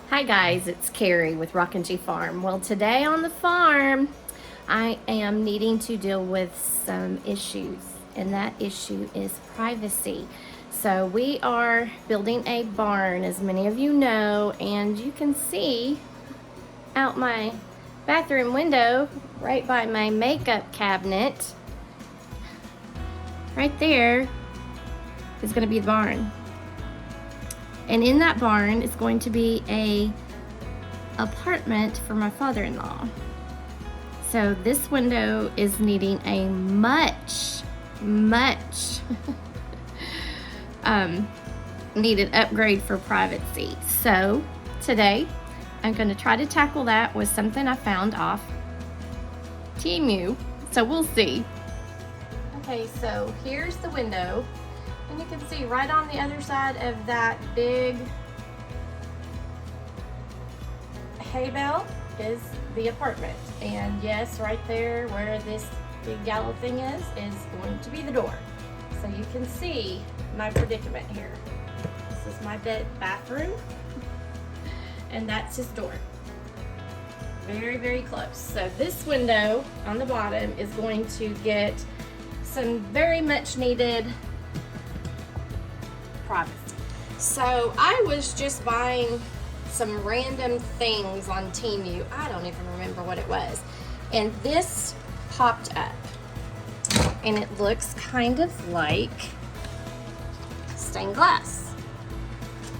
Hi guys, it's Carrie with Rockin' G Farm. Well, today on the farm, I am needing to deal with some issues, and that issue is privacy. So we are building a barn, as many of you know, and you can see out my bathroom window, right by my makeup cabinet, right there is gonna be the barn. And in that barn is going to be a apartment for my father-in-law. So this window is needing a much needed upgrade for privacy. So today I'm going to try to tackle that with something I found off Temu. So we'll see. Okay, so here's the window, and you can see right on the other side of that big hay bale is the apartment. And yes, right there where this big yellow thing is going to be the door. So you can see my predicament here. This is my bathroom, and that's his door. Very close. So this window on the bottom is going to get some very much needed privacy. So I was just buying some random things on Temu. I don't even remember what it was. And this popped up. And it looks kind of like stained glass.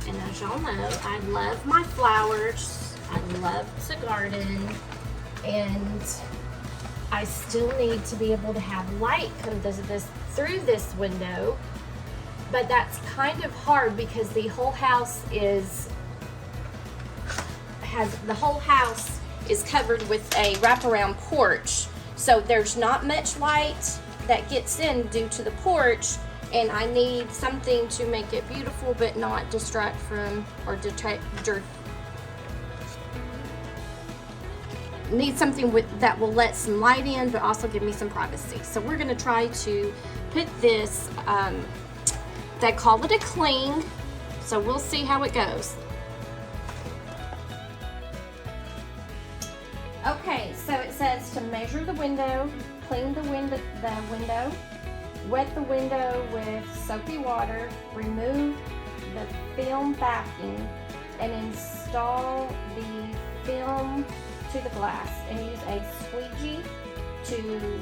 And as y'all know, I love my flowers. I love to garden. And I still need to be able to have light come through this window. But that's kind of hard because the whole house is covered with a wraparound porch, so there's not much light that gets in due to the porch, and I need something to make it beautiful but not distract from or need something that will let some light in but also give me some privacy. So we're going to try to put this, they call it a cling, so we'll see how it goes. Okay, so it says to measure the window, clean the window, wet the window with soapy water, remove the film backing, and install the film to the glass, and use a squeegee to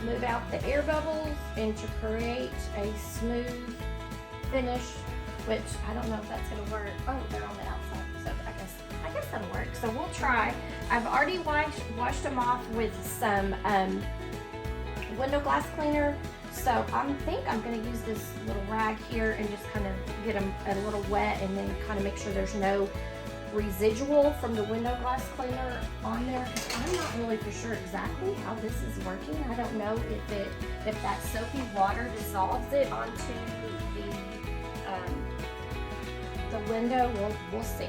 move out the air bubbles and to create a smooth finish, which I don't know if that's going to work. Oh, they're on the outside, so I guess that'll work. So we'll try. I've already washed them off with some window glass cleaner. So I think I'm going to use this little rag here and just kind of get them a little wet, and then kind of make sure there's no residual from the window glass cleaner on there. I'm not really for sure exactly how this is working. I don't know if that soapy water dissolves it onto the window. We'll see.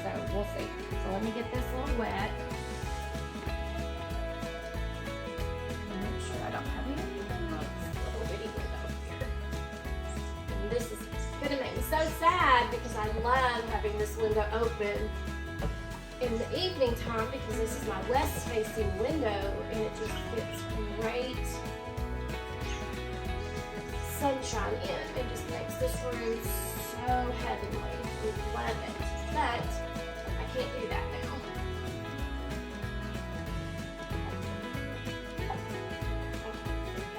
So we'll see. So let me get this a little wet. Make sure I don't have anything else. Little bitty window here. And this is gonna make me so sad because I love having this window open in the evening time because this is my west facing window, and it just gets great sunshine in. It just makes this room so heavenly. We love it. But I can't do that now.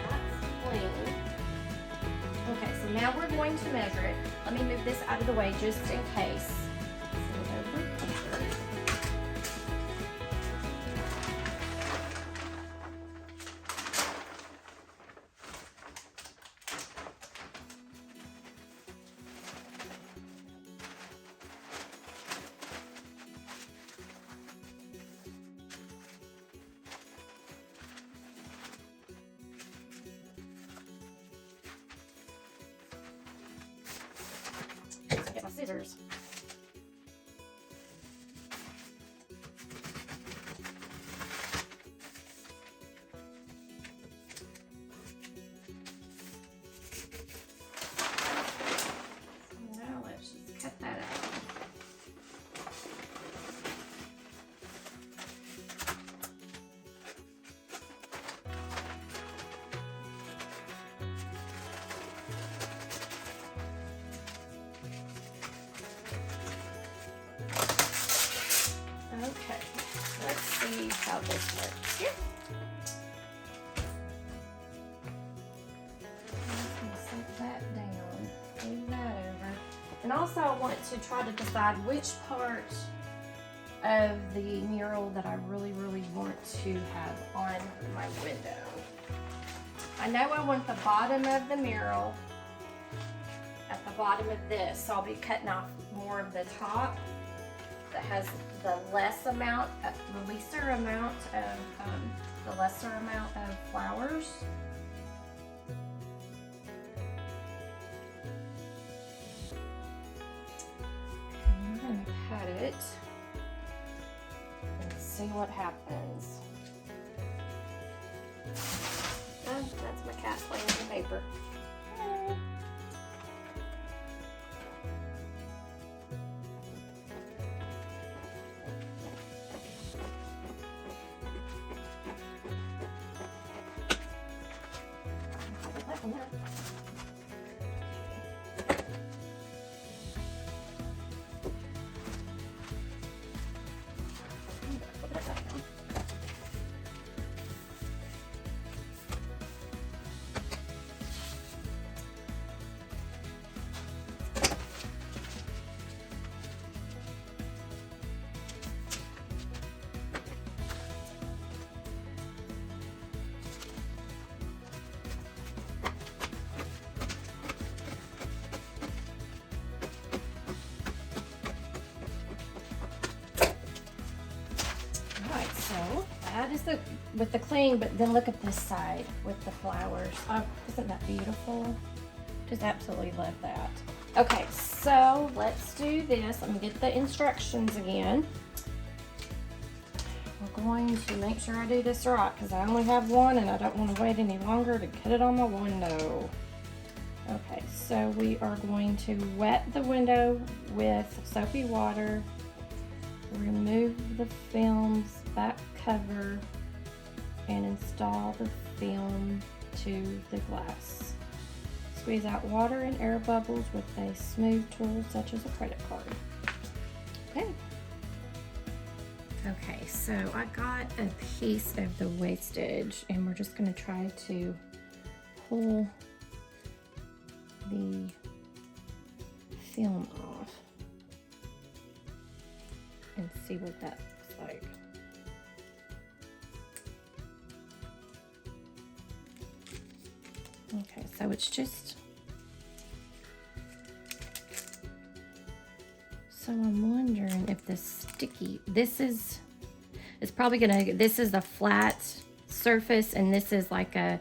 That's clean. Okay, so now we're going to measure it. Let me move this out of the way just in case. Get my scissors. Now let's just cut that out. this part. Here. I'm gonna set that down. Move that over. And also I want to try to decide which part of the mural that I really want to have on my window. I know I want the bottom of the mural at the bottom of this, so I'll be cutting off more of the top that has the lesser amount of flowers. And we're going to cut it and see what happens. Oh, that's my cat playing with the paper. So that is with the cling, but then look at this side with the flowers. Oh, isn't that beautiful? Just absolutely love that. Okay, so let's do this. Let me get the instructions again. We're going to make sure I do this right because I only have one and I don't want to wait any longer to cut it on my window. Okay, so we are going to wet the window with soapy water, remove the film's back cover, and install the film to the glass. Squeeze out water and air bubbles with a smooth tool such as a credit card. Okay. Okay, so I got a piece of the wastage and we're just going to try to pull the film off and see what that looks like. Okay, so it's just, so I'm wondering if the sticky, it's probably gonna, this is a flat surface and this is like a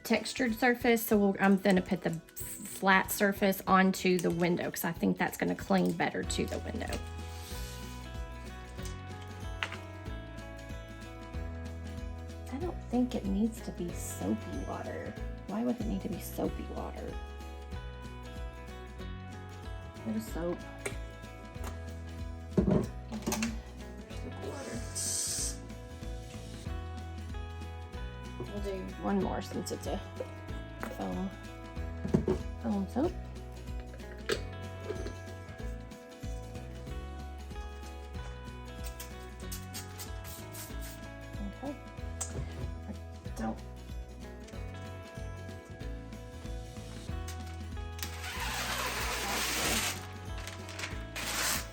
textured surface, so I'm gonna put the flat surface onto the window because I think that's gonna cling better to the window. I don't think it needs to be soapy water. Why would it need to be soapy water? What is soap? We'll do one more since it's a foam soap. Okay. I don't.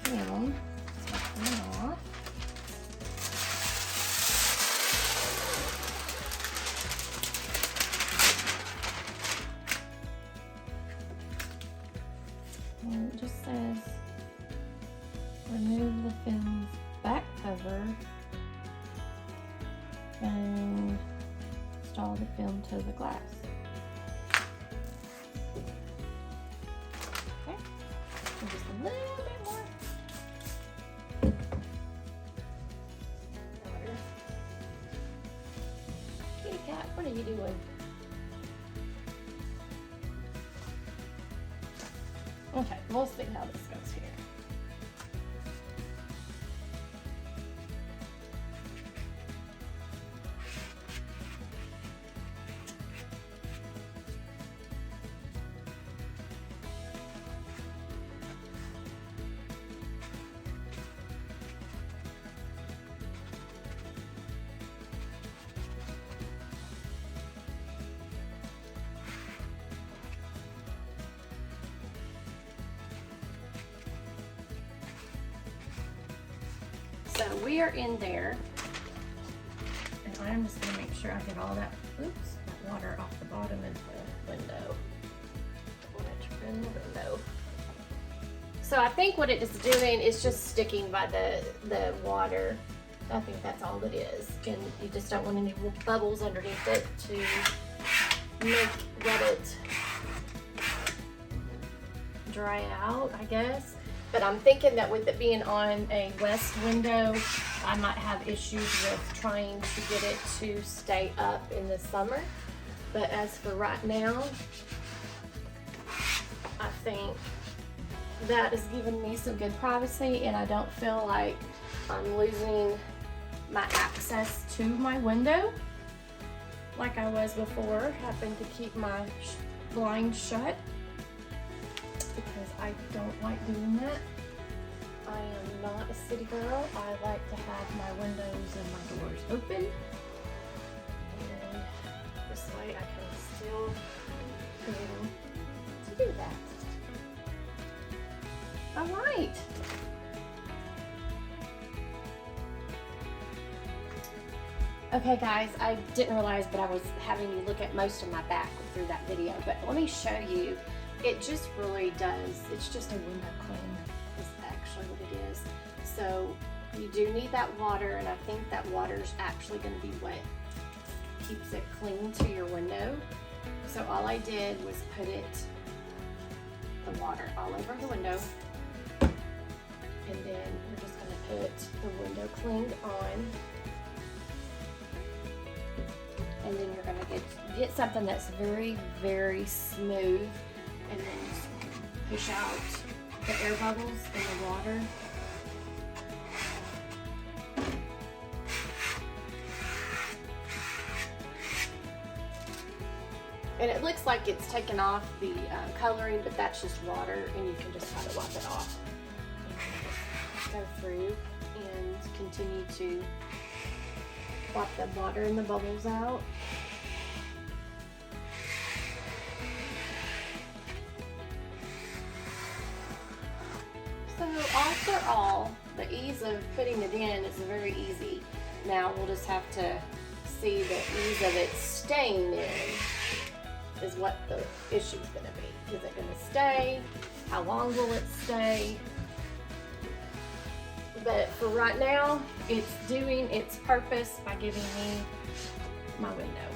Film. Take that off. And it just says remove the film's back cover and install the film to the glass. Okay, so just a little bit more water. Kitty cat, what are you doing? Okay, we'll see how this goes here. we are in there, and I'm just gonna make sure I get all that, oops, that water off the bottom of the window. In the window. So I think what it is doing is just sticking by the water. I think that's all it is. And you just don't want any bubbles underneath it to let it dry out, I guess. But I'm thinking that with it being on a west window, I might have issues with trying to get it to stay up in the summer. But as for right now, I think that is giving me some good privacy, and I don't feel like I'm losing my access to my window like I was before, having to keep my blinds shut, because I don't like doing that. I am not a city girl. I like to have my windows and my doors open, and this way I can still be able to do that. All right. Okay guys, I didn't realize, but I was having you look at most of my back through that video, but let me show you. It just really does. It's just a window clean is actually what it is. So you do need that water, and I think that water is actually going to be what keeps it clean to your window. So all I did was put the water all over the window. And then we're just going to put the window cleaned on. And then you're going to get something that's very, very smooth. And then just push out the air bubbles in the water. And it looks like it's taken off the coloring, but that's just water, and you can just try to wipe it off. Go through and continue to wipe the water and the bubbles out. So after all, the ease of putting it in is very easy. Now we'll just have to see the ease of it staying in is what the issue is going to be. Is it going to stay? How long will it stay? But for right now, it's doing its purpose by giving me my window.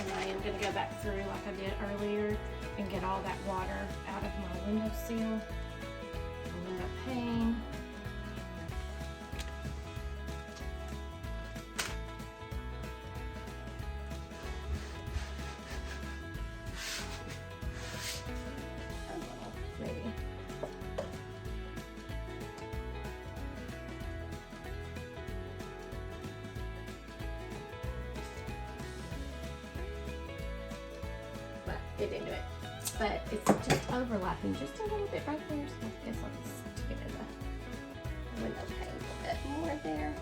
And I am going to go back through like I did earlier and get all that water out of my window sill, my window pane. A little, maybe. Get into it, but it's just overlapping just a little bit right there, so I guess I'll just stick it in the window pane a bit more there.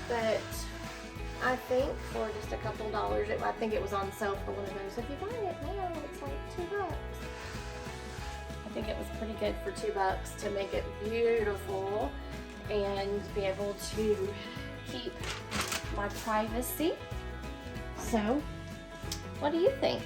But I think for just a couple dollars, I think it was on sale for one of those. If you buy it now, it's like $2. I think it was pretty good for $2 to make it beautiful and be able to keep my privacy. So, what do you think?